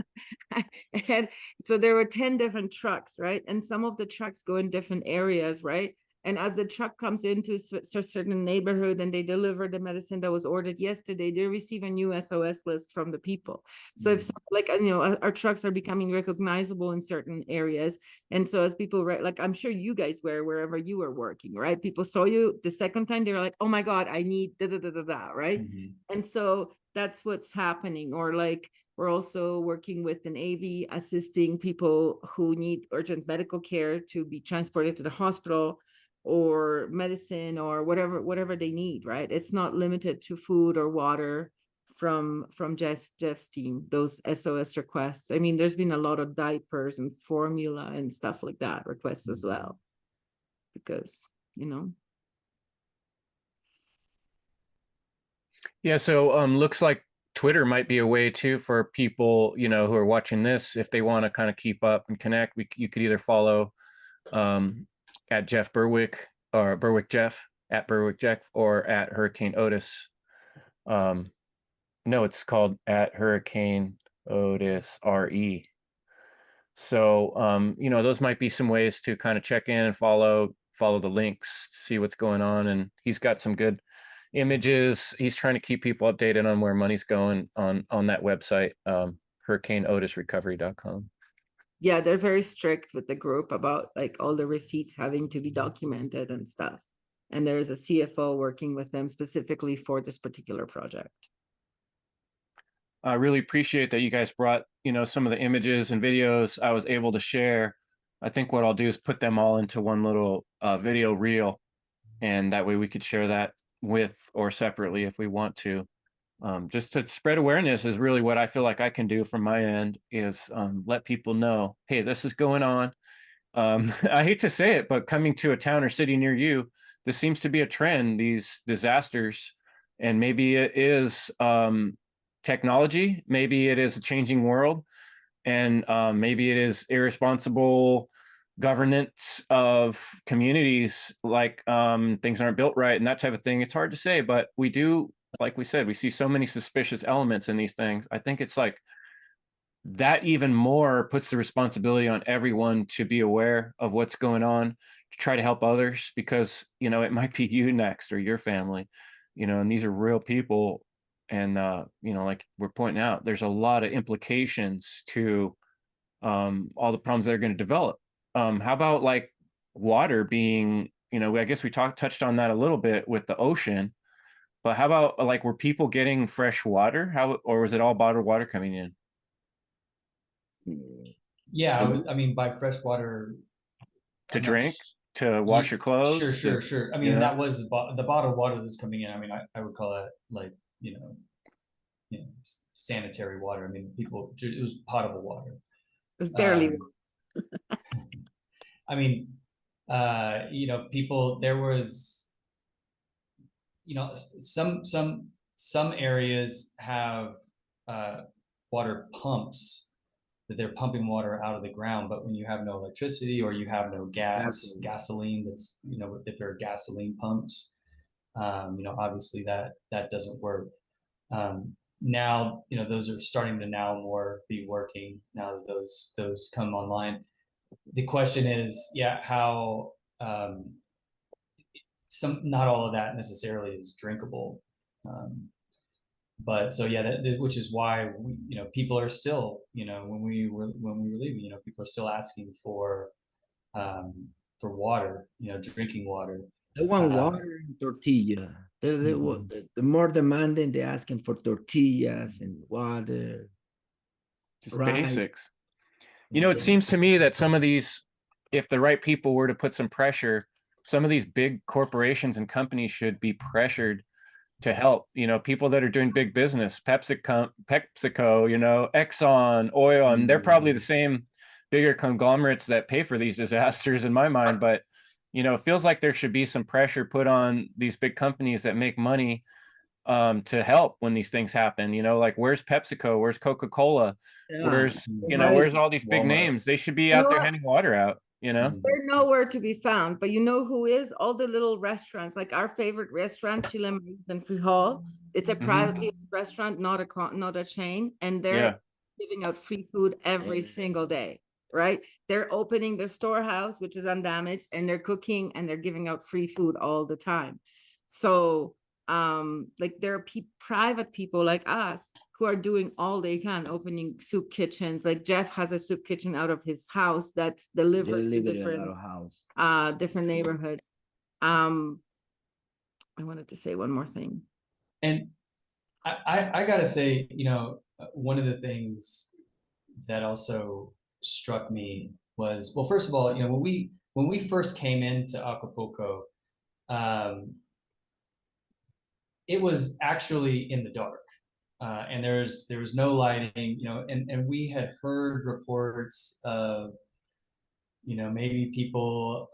And so there were 10 different trucks, right? And some of the trucks go in different areas, right? And as the truck comes into a certain neighborhood and they deliver the medicine that was ordered yesterday, they receive a new SOS list from the people. So if like, our trucks are becoming recognizable in certain areas. And so as people, right, like I'm sure you guys were wherever you were working, right? People saw you the second time, they were like, oh my God, I need da da da da da, right? And so that's what's happening. Or like, we're also working with the Navy, assisting people who need urgent medical care to be transported to the hospital, or medicine, or whatever they need, right? It's not limited to food or water from Jeff's team, those SOS requests. I mean, there's been a lot of diapers and formula and stuff like that requests as well, because, Yeah, so looks like Twitter might be a way too for people, who are watching this, if they want to kind of keep up and connect. You could either follow at Jeff Berwick, or Berwick Jeff, at Berwick Jeff, or at Hurricane Otis. No, it's called at Hurricane Otis RE. So those might be some ways to kind of check in and follow the links, see what's going on. And he's got some good images. He's trying to keep people updated on where money's going on that website, hurricaneotisrecovery.com. Yeah, they're very strict with the group about like all the receipts having to be documented and stuff. And there's a CFO working with them specifically for this particular project. I really appreciate that you guys brought, some of the images and videos I was able to share. I think what I'll do is put them all into one little video reel, and that way we could share that with or separately if we want to. Just to spread awareness is really what I feel like I can do from my end, is let people know, hey, this is going on. I hate to say it, but coming to a town or city near you, this seems to be a trend, these disasters. And maybe it is technology, maybe it is a changing world, and maybe it is irresponsible governance of communities, like things aren't built right and that type of thing. It's hard to say, but we do, like we said, we see so many suspicious elements in these things. I think it's like that even more puts the responsibility on everyone to be aware of what's going on, to try to help others, because it might be you next, or your family, and these are real people. And like we're pointing out, there's a lot of implications to all the problems that are going to develop. How about like water being, I guess we touched on that a little bit with the ocean, But how about like, were people getting fresh water? Or was it all bottled water coming in? Yeah, I mean, by fresh water To I'm not drink, sh- to wash your clothes? Sure, to- sure. I you mean, know? that was the bottled water that's coming in. I mean, I would call that like, sanitary water. I mean, it was potable water. It's barely. Um, I mean, people, there was, some areas have water pumps that they're pumping water out of the ground, but when you have no electricity or you have no gasoline, that's, if there are gasoline pumps, obviously that doesn't work. Now, those are starting to now more be working now that those come online. The question is, yeah, how, not all of that necessarily is drinkable. But so yeah, which is why people are still, when we were leaving, people are still asking for water, drinking water. They want water and tortilla. The more demanding, they're asking for tortillas and water. Just Right. basics. It seems to me that some of these, if the right people were to put some pressure, some of these big corporations and companies should be pressured to help. People that are doing big business, PepsiCo, Exxon, oil, and they're probably the same bigger conglomerates that pay for these disasters in my mind. But it feels like there should be some pressure put on these big companies that make money to help when these things happen. Like, where's PepsiCo? Where's Coca-Cola? Yeah. Where's Right. where's all these big Walmart. names? They should be You out know there what? handing water out. They're nowhere to be found, but you know who is? All the little restaurants, like our favorite restaurant, Chile and Frijol. It's a privately owned restaurant, not a chain, and they're Yeah. giving out free food every single day, right? They're opening their storehouse, which is undamaged, and they're cooking and they're giving out free food all the time. So, like there are private people like us who are doing all they can, opening soup kitchens. Like Jeff has a soup kitchen out of his house that delivers to different neighborhoods. I wanted to say one more thing. And I gotta say, one of the things that also struck me was, well, first of all, when we first came into Acapulco, it was actually in the dark. And there was no lighting, and we had heard reports of, maybe people,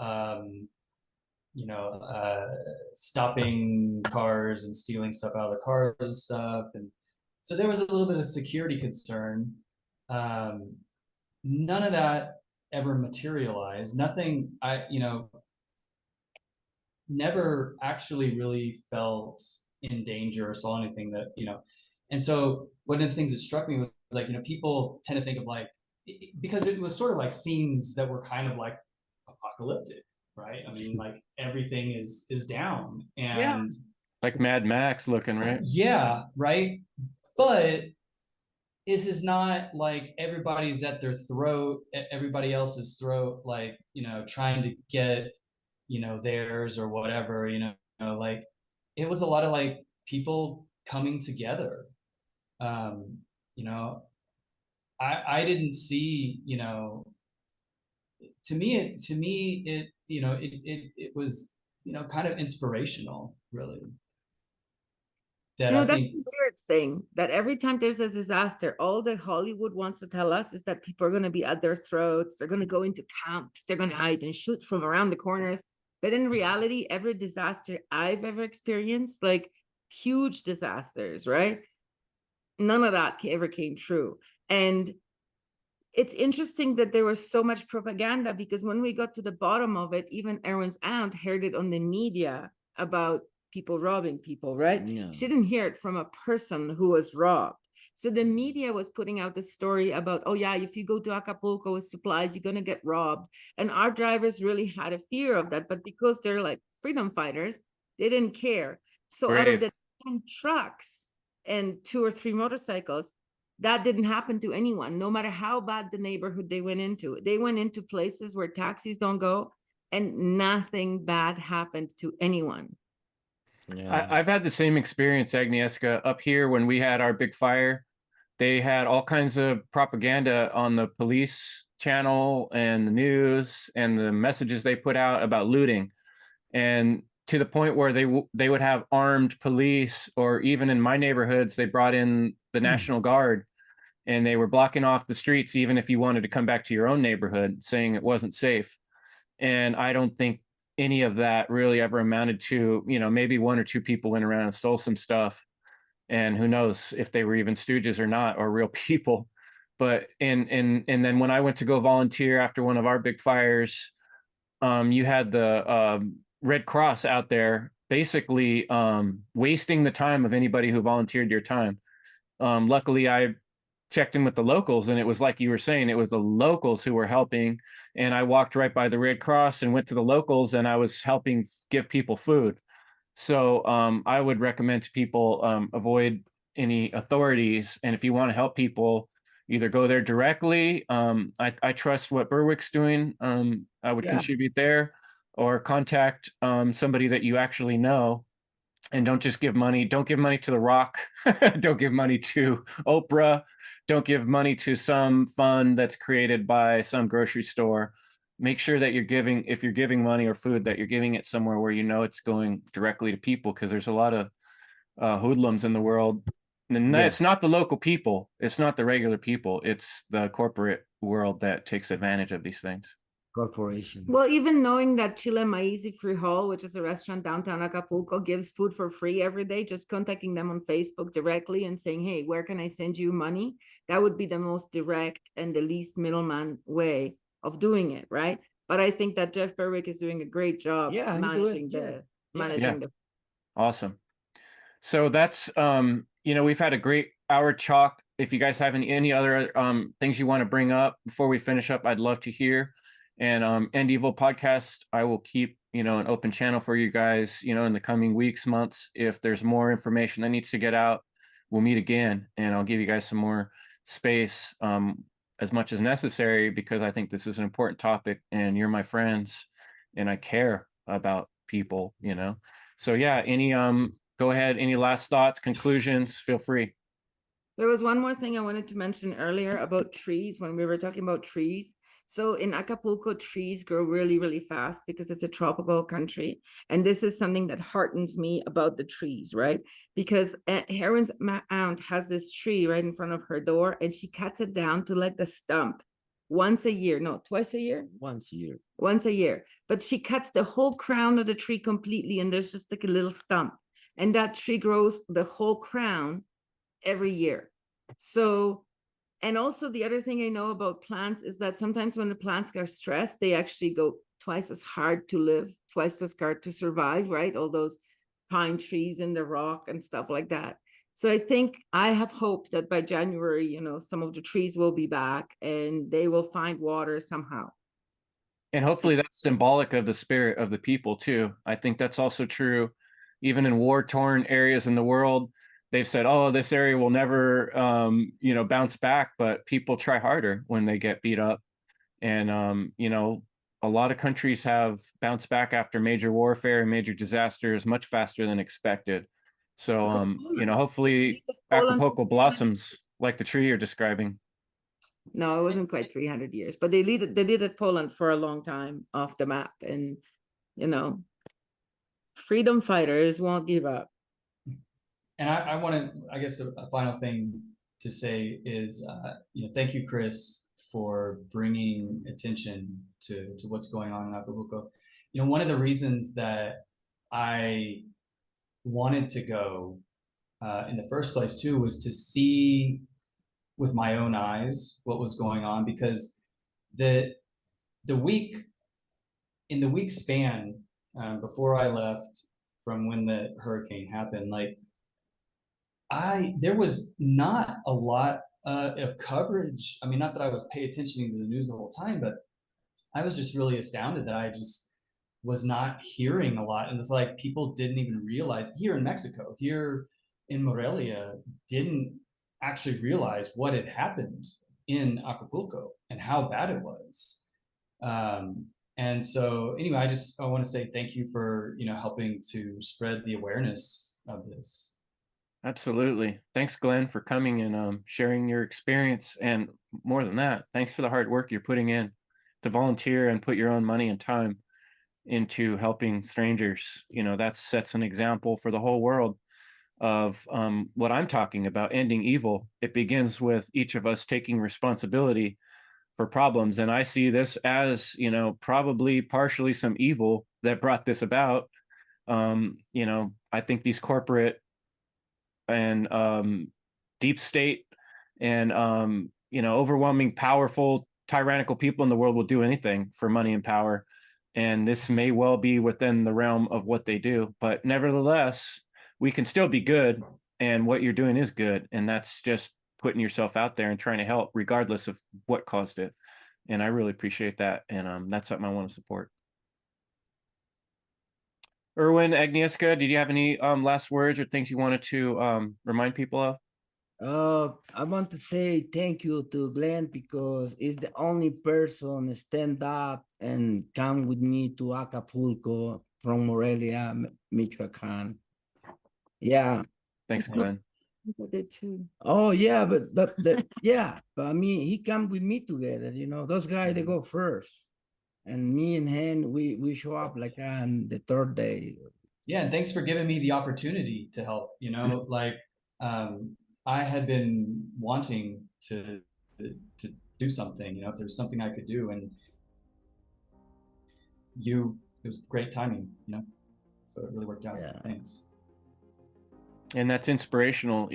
stopping cars and stealing stuff out of the cars and stuff. And so there was a little bit of security concern. None of that ever materialized. Nothing, never actually really felt in danger or saw anything that, and so one of the things that struck me was like, people tend to think of like, because it was sort of like scenes that were kind of like apocalyptic, right? I mean, like everything is down and like Mad Max looking, right? Yeah, right. But this is not like everybody's at their throat, everybody else's throat, like, trying to get, theirs or whatever, like it was a lot of like people coming together. I didn't see, to me it was, kind of inspirational, really. That I That's think the weird thing, that every time there's a disaster, all that Hollywood wants to tell us is that people are going to be at their throats, they're going to go into camps, they're going to hide and shoot from around the corners. But in reality, every disaster I've ever experienced, like huge disasters, right? None of that ever came true. And it's interesting that there was so much propaganda, because when we got to the bottom of it, even Erwin's aunt heard it on the media about people robbing people, right? Yeah. She didn't hear it from a person who was robbed. So the media was putting out the story about, oh yeah, if you go to Acapulco with supplies, you're going to get robbed. And our drivers really had a fear of that, but because they're like freedom fighters, they didn't care. So out of the 10 trucks and 2 or 3 motorcycles, that didn't happen to anyone, no matter how bad the neighborhood they went into. They went into places where taxis don't go, and nothing bad happened to anyone. Yeah. I've had the same experience, Agnieszka, up here when we had our big fire. They had all kinds of propaganda on the police channel and the news and the messages they put out about looting, and to the point where they would have armed police, or even in my neighborhoods they brought in the National Guard, and they were blocking off the streets even if you wanted to come back to your own neighborhood, saying it wasn't safe. And I don't think any of that really ever amounted to, maybe one or two people went around and stole some stuff, and who knows if they were even stooges or not, or real people. But and then when I went to go volunteer after one of our big fires, you had the Red Cross out there basically wasting the time of anybody who volunteered your time. Luckily, I checked in with the locals, and it was like you were saying, it was the locals who were helping. And I walked right by the Red Cross and went to the locals, and I was helping give people food. So I would recommend to people avoid any authorities, and if you want to help people, either go there directly. I trust what Berwick's doing. I would Yeah. contribute there, or contact somebody that you actually know. And don't just give money. Don't give money to The Rock. Don't give money to Oprah. Don't give money to some fund that's created by some grocery store. Make sure that you're giving, if you're giving money or food, that you're giving it somewhere where you know it's going directly to people, because there's a lot of hoodlums in the world. And Yeah. it's not the local people. It's not the regular people. It's the corporate world that takes advantage of these things. Corporation. Well, even knowing that Chile Maize Frijol, which is a restaurant downtown Acapulco, gives food for free every day, just contacting them on Facebook directly and saying, hey, where can I send you money? That would be the most direct and the least middleman way of doing it, right? But I think that Jeff Berwick is doing a great job Yeah, he do it. managing Yeah. the Yeah. managing the Awesome. So that's we've had a great hour chalk. If you guys have any other things you want to bring up before we finish up, I'd love to hear. And End Evil podcast, I will keep an open channel for you guys, in the coming weeks, months. If there's more information that needs to get out, we'll meet again, and I'll give you guys some more space, as much as necessary, because I think this is an important topic, and you're my friends, and I care about people. So yeah, go ahead, any last thoughts, conclusions, feel free. There was one more thing I wanted to mention earlier about trees when we were talking about trees. So in Acapulco, trees grow really, really fast because it's a tropical country. And this is something that heartens me about the trees, right? Because Heron's aunt has this tree right in front of her door, and she cuts it down to like the stump once a year. No, twice a year? Once a year. Once a year. But she cuts the whole crown of the tree completely, and there's just like a little stump. And that tree grows the whole crown every year. So, and also the other thing I know about plants is that sometimes when the plants are stressed, they actually go twice as hard to live, twice as hard to survive, right? All those pine trees in the rock and stuff like that. So I think I have hope that by January, some of the trees will be back and they will find water somehow. And hopefully that's symbolic of the spirit of the people too. I think that's also true, even in war-torn areas in the world. They've said, oh, this area will never, bounce back, but people try harder when they get beat up. And, a lot of countries have bounced back after major warfare and major disasters much faster than expected. So, hopefully Acapulco blossoms like the tree you're describing. No, it wasn't quite 300 years, but they did Poland for a long time off the map. And, freedom fighters won't give up. And I want to, I guess, a final thing to say is, thank you, Chris, for bringing attention to what's going on in Acapulco. One of the reasons that I wanted to go in the first place too was to see with my own eyes what was going on, because in the week span before I left from when the hurricane happened, there was not a lot of coverage. I mean, not that I was paying attention to the news the whole time, but I was just really astounded that I just was not hearing a lot. And it's like people didn't even realize here in Mexico, here in Morelia, didn't actually realize what had happened in Acapulco and how bad it was. And so anyway, I want to say thank you for, helping to spread the awareness of this. Absolutely. Thanks, Glenn, for coming and sharing your experience. And more than that, thanks for the hard work you're putting in to volunteer and put your own money and time into helping strangers. That sets an example for the whole world of what I'm talking about, ending evil. It begins with each of us taking responsibility for problems. And I see this as, probably partially some evil that brought this about. I think these corporate and deep state and overwhelming, powerful, tyrannical people in the world will do anything for money and power. And this may well be within the realm of what they do, but nevertheless, we can still be good. And what you're doing is good. And that's just putting yourself out there and trying to help regardless of what caused it. And I really appreciate that. And that's something I want to support. Erwin, Agnieszka, did you have any last words or things you wanted to remind people of? I want to say thank you to Glenn because he's the only person stand up and come with me to Acapulco from Morelia, Michoacan. Yeah. Thanks, Glenn. I did too. Oh yeah, but yeah, but I mean he come with me together. Those guys they go first, and me and him we show up like on the third day. Yeah, and thanks for giving me the opportunity to help. Like I had been wanting to do something. If there's something I could do, and it was great timing. So it really worked out. Yeah. Thanks. And that's inspirational,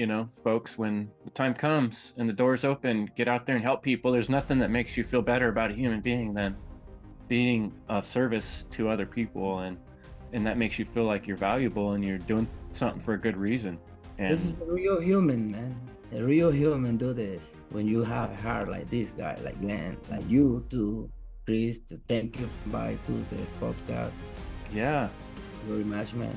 folks. When the time comes and the doors open, get out there and help people. There's nothing that makes you feel better about a human being than being of service to other people, and that makes you feel like you're valuable and you're doing something for a good reason. And This is a real human, man. A real human do this. When you have a heart like this guy, like Glenn, like you too, Chris. To thank you by to the podcast. yeah, Very much, man.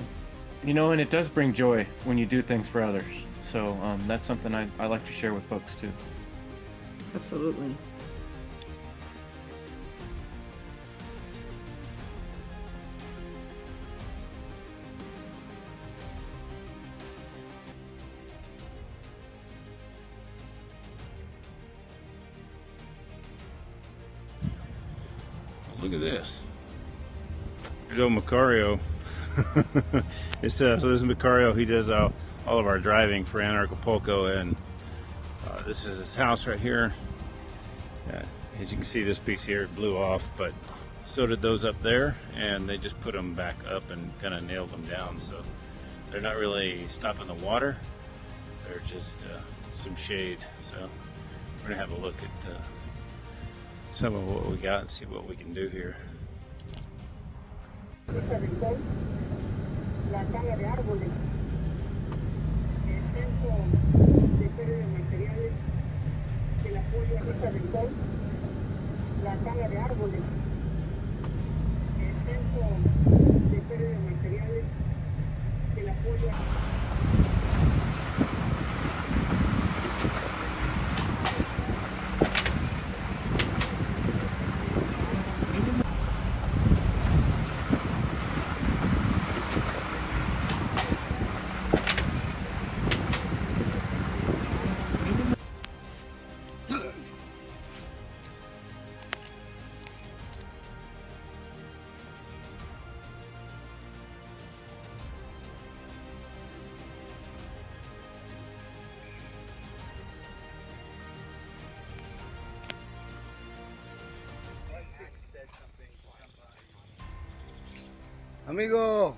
and it does bring joy when you do things for others. So that's something I like to share with folks too. Absolutely. Look at this. Here's old Macario. So this is Macario. He does all of our driving for Acapulco, and this is his house right here. As you can see, this piece here blew off, but so did those up there, and they just put them back up and kind of nailed them down. So they're not really stopping the water. They're just some shade. So we're gonna have a look at some of what we got and see what we can do here. La tala de árboles, exceso de pérdida de materiales, el apoyo a Ruta del Sol, la tala de árboles, exceso de pérdida de materiales, el apoyo a... Amigo.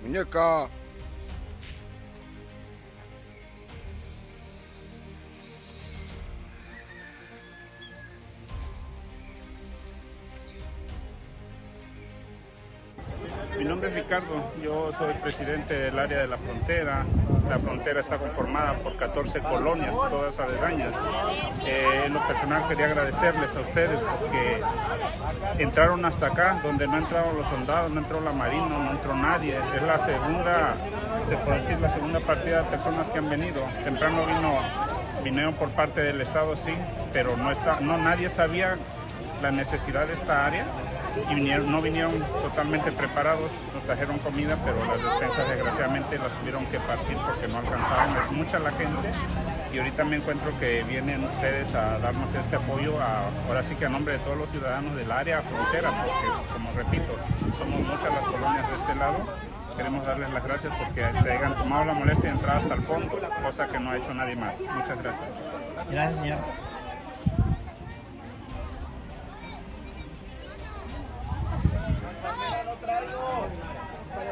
Muñeca. Mi nombre es Ricardo, yo soy presidente del área de la frontera. La frontera está conformada por 14 colonias, todas aledañas. En lo personal quería agradecerles a ustedes porque entraron hasta acá, donde no entraron los soldados, no entró la marina, no entró nadie. Es la segunda, se puede decir, la segunda partida de personas que han venido. Temprano vinieron por parte del Estado, sí, pero nadie sabía la necesidad de esta área y no vinieron totalmente preparados. Nos trajeron comida, pero las despensas desgraciadamente las tuvieron que partir porque no alcanzaban. Es mucha la gente y ahorita me encuentro que vienen ustedes a darnos este apoyo, ahora sí que a nombre de todos los ciudadanos del área frontera, porque como repito, somos muchas las colonias de este lado. Queremos darles las gracias porque se hayan tomado la molestia de entrar hasta el fondo, cosa que no ha hecho nadie más. Muchas gracias. Gracias, señor.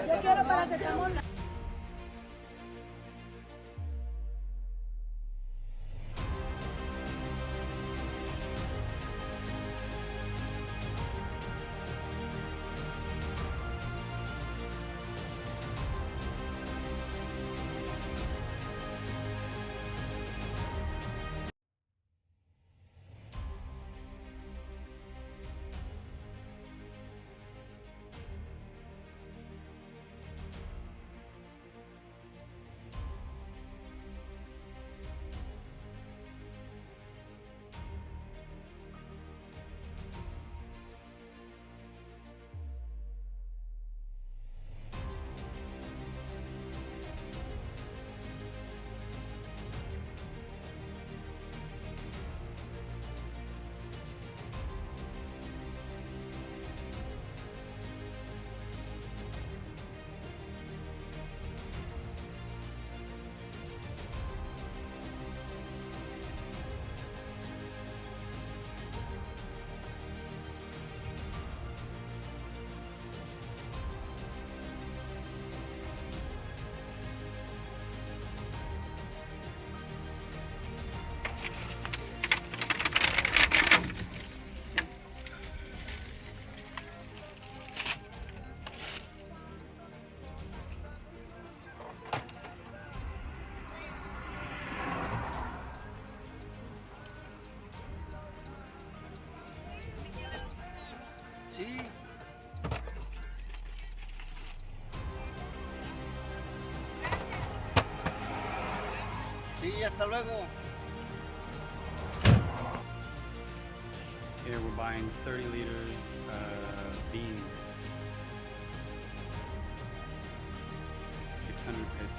Yo quiero paracetamol. Sí. Sí, hasta luego. Here we're buying 30 liters of beans. 600 pesos.